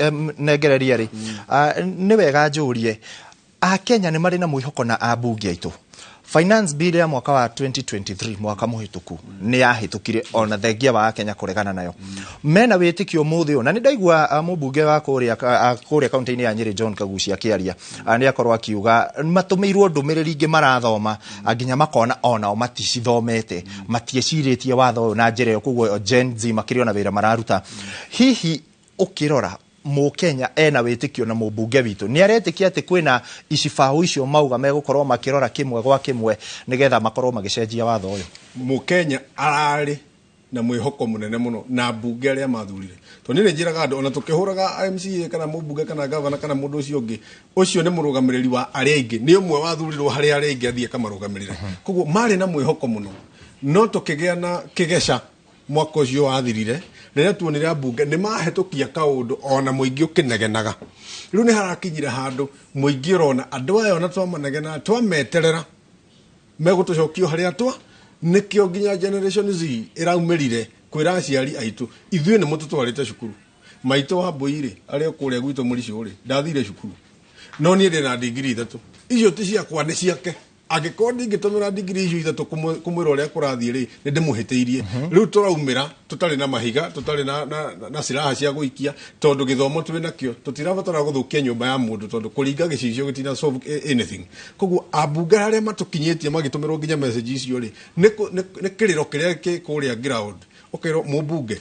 negereria ri ni wega njurie Kenya ni mari na mwihoko na abunge aitu. Finance bill ya mwaka wa 2023 mwaka muhituku ni yahitukire ona thengia wa Kenya kuregana nayo. Mena witikio muthio na ni ndaigua mubunge wa kuria kaunti-ini ya Nyeri John Kagucia akiaria ni akorwo akiuga matumirwo ndumiriri ingi marathoma nginya makona ona o maticithomete matieciritie watho na njira yo kuguo Gen Z makiriona wira mararuta. Hihi ukirora Mukenya ena witikio na mubunge witu ni aretikia ati kwina icibahu icio mauga megukorwo makirora kimwe gwa kimwe nigetha makorwo magicenjia watho uyu. Mukenya arari na mwihoko munene muno na bunge aria mathurire to ni njiraga andu ona tukihuraga MCA kana mubunge kana governor kana mundu ucio ungi ucio ni murugamiriri wa aria ingi ni umwe wathurirwo hari aria ingi athie kamarugamirire koguo mari na mwihoko muno no tukigea na kigeca mwaka ucio wathirire rĩrĩa tuonire bunge nĩ mahetokia kaundu ona muingi ukinegenaga riu ni harakinyire handu muingi urona andu aya ona twamanegena twameterera megutucokio haria twa nikio nginya generation Z iraumirire kwira aciari aitu ithuĩ nĩ mututwarite cukuru maito wa Mbuiri aria kuria gwitu Mũricio ri ndathire cukuru no nie ndina degree 3 icio ti ciakwa nĩ ciake agĩkorwo ndingĩtũmĩra degree icio ithatu kumwĩra ũrĩa kũrathiĩ rĩ nĩ ndĩmũhĩtĩirie rĩu tũraumĩra tũtarĩ na mahiga tũtarĩ na silaha cia gũikia tondũ gĩthomo twĩ nakĩo tũtirabatara gũthũkia nyũmba ya mũndũ tondũ kũringa gĩcicio gĩtina solve anything koguo ambunge arĩa matũkinyĩtie magĩtũmĩrwo nginya message icio rĩ nĩ kĩrĩro kĩrĩa kũrĩa ground ũkaĩrwo mũmbunge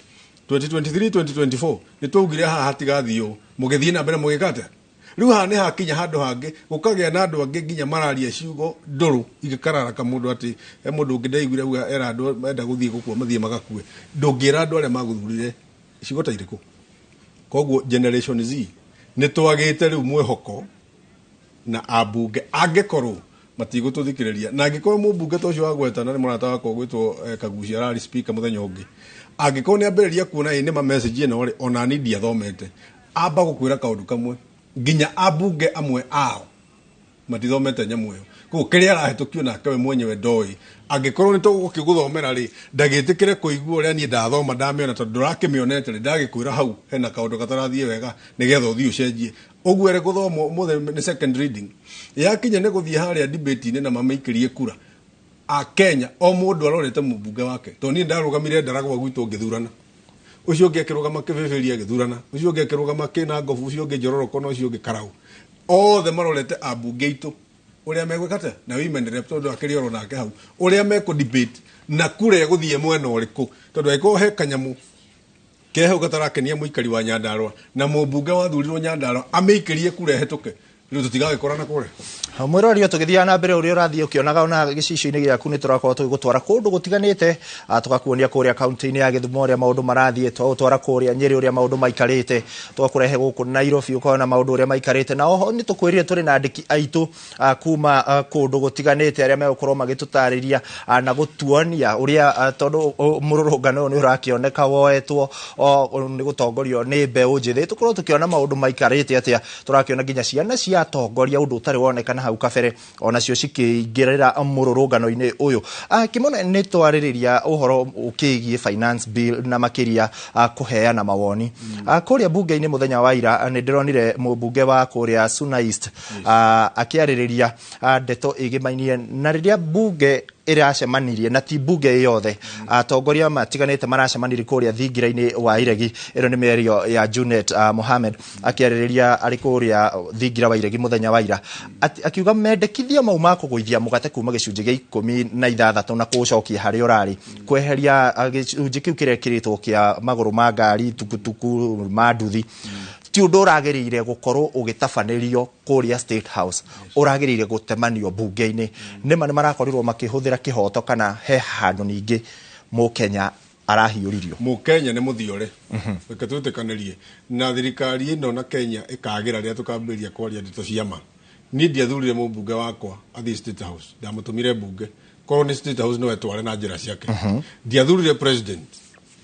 2023 2024 nĩ twaugire haha hatigathiĩ mũgĩthiĩ na mbere mũgĩkate riu ha ni hakinya handu hangi gukagĩa na andu angi nginya mararia ciugo nduru igikararaka mundu ati mundu ungi ndaiguire uga era andu menda guthie gukua mathie magakue ndungira andu aria maguthurire ciugo ta iriku koguo generation Z ni twagite riu mwihoko na abunge angikorwo matigututhikireria na angikorwo mubunge to cio wagwetana ni murata wako gwitwo Kagucia arari speaker muthenya ungi angikorwo ni ambiriria kuona ni ma message ino ona ni ndiathomete amba gukwira kaundu kamwe nginya abunge amwe ao matithomete nyamu iyo ko kiria arahetukio nake we mwenyewe ndoi angikorwo ni tugukiguthomera ri ndagitikire kuigua uria ni ndathoma ndamiona tondu ndakimionete ri ndagikwira hau hena kaundu katarathie wega nigetha uthii ucenjie uguo ere guthomo muthe ni second reading yakinya ni guthie haria debate ni na mamaikirie kura a Kenya o mundu arorete mubunge wake to ni ndarugamire ndaragwa gwitu ngithurana ucio ngekirugama kibibiria githurana ucio ngekirugama kina ngofu ucio ngejororoko no ucio ngekarau othe marorete abunge itu uria megwikate na women rep tondu akirioro nake hau uria meko debate na kure guthie mwena uriku tondu aiko he kanyamu keho gatarakenia muikari wa Nyandarua na mubunge wathurirwo Nyandarua ameikirie kure hetuke riu tutigagĩkorana kure mwĩrorio tũgĩthiaga na mbere ũrĩa ũrathiĩ ũkĩonaga ona gĩcicio-inĩ gĩaku nĩ tũrakorwo tũgĩgũtwara kũndũ gũtiganĩte tũgakuonia kũrĩa kaunti-inĩ ya Gĩthumo ũrĩa maũndũ marathiĩ twagũtwara kũrĩa Nyeri ũrĩa maũndũ maikarĩte twakũrehe gũkũ Nairobi ũkona maũndũ ũrĩa maikarĩte na oho nĩ tũkwĩrire tũrĩ na andĩki aitũ kuma kũndũ gũtiganĩte arĩa megũkorwo magĩtũtarĩria na gũtuonia ũrĩa tondũ mũrũrũngano nĩ ũrakĩoneka woetwo nĩ gũtongorio nĩ mbeũ njĩthĩ tũkorwo tũkĩona maũndũ maikarĩte atĩa tũrakĩona nginya ciana cia atongoria ũndũ ũtarĩ wonekana hau kabere ona cio cikĩingĩrĩra mũrũrũngano-inĩ ũyũ kĩmone nĩ twarĩrĩria ũhoro ũkĩgiĩ finance bill na makĩria kũheana mawoni kũrĩa bunge-inĩ mũthenya wa ira nĩ ndĩronire mũbunge wa kũrĩa Suna East akĩarĩrĩria ndeto ĩgĩmainie na rĩrĩa bunge iracemanirie na ti bunge yothe atongoria matiganĩte maracemanirie kũrĩa thingira-inĩ wa Iregi ĩno nĩ mĩario ya Junet Mohamed akĩarĩrĩria arĩ kũrĩa thingira wa Iregi mũthenya wa ira akiuga mendekithia mau ma kũgũithia mũgate kuma gĩcunjĩ gĩa 16 na kũcokia harĩa ũrarĩ kweheria gĩcunjĩ kĩu kĩrĩa kĩrĩtwo kĩa magũrũ ma ngari tukutuku ma nduthi ti ũndũ ũragĩrĩire gũkorwo ũgĩtabanĩrio kũrĩa State House ũragĩrĩire gũtemanio bunge-inĩ nĩma nĩ marakorirwo makĩhũthĩra kĩhoto kana he handũ ningĩ Mũkenya arahiũririo Mũkenya nĩ mũthiore reke twĩtĩkanĩrie na thirikari ĩno na Kenya ĩkagĩra rĩrĩa tũkambĩrĩria kwaria ndeto cia ma niĩ ndiathurire mũmbunge wakwa athiĩ State House ndamũtũmire bunge korwo nĩ State House no etware na njĩra ciake ndiathurire president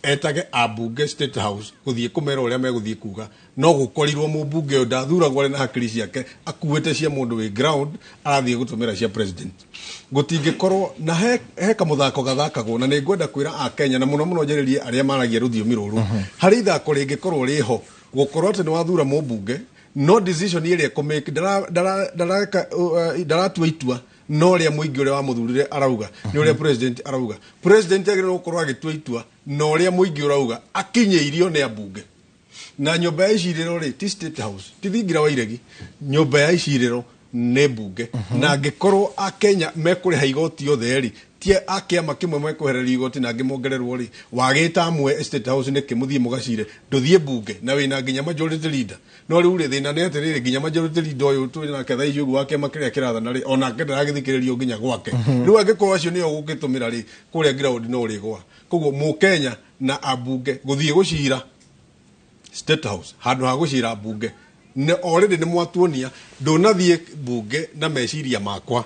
etage abunge State House guthie kumera uria megũthie kuga no gukorirwo mũmbunge ũyũ ndathuragwo na hakiri ciake akuĩte cia mũndũ wĩ ground arathie gutumira cia president gutingĩkorwo na he kamuthako gathakagwo na nĩ ngwenda kwĩra a Kenya na mũno mũno njĩrĩrie arĩa maragia rũthiomi rũrũ harĩ ithako rĩngĩkorwo rĩho gukorwo ati ni wathura mubunge no decision ile ko make daratua itua no ria muingi uria wamuthurire arauga ni uria president agire gukorwo agitua itua no ria muingi urauga akinyeirio ni abunge na nyumba ya iciriro ri ti state house ti thingira wa iregi nyumba ya iciriro ne bunge na ngikorwo akenya mekuriha igoti othe ri tie akiama kimwe mekuhereria igoti na ngimongererwo ri wagita amwe state house ne kimuthie mugacire nduthie bunge na wina nginya majority leader no riu ri thina ne atirire nginya majority leader uyu twina ketha icio gwake makiria kirathana ri ona kendera githikiririo nginya gwake riu angikorwo acio nio gugitumira ri kuria ground no ri gwa koguo mukenya na abunge guthie gucira state house handu ha gucira bunge ne already ni mwatuonia ndonathie bunge na meciria makwa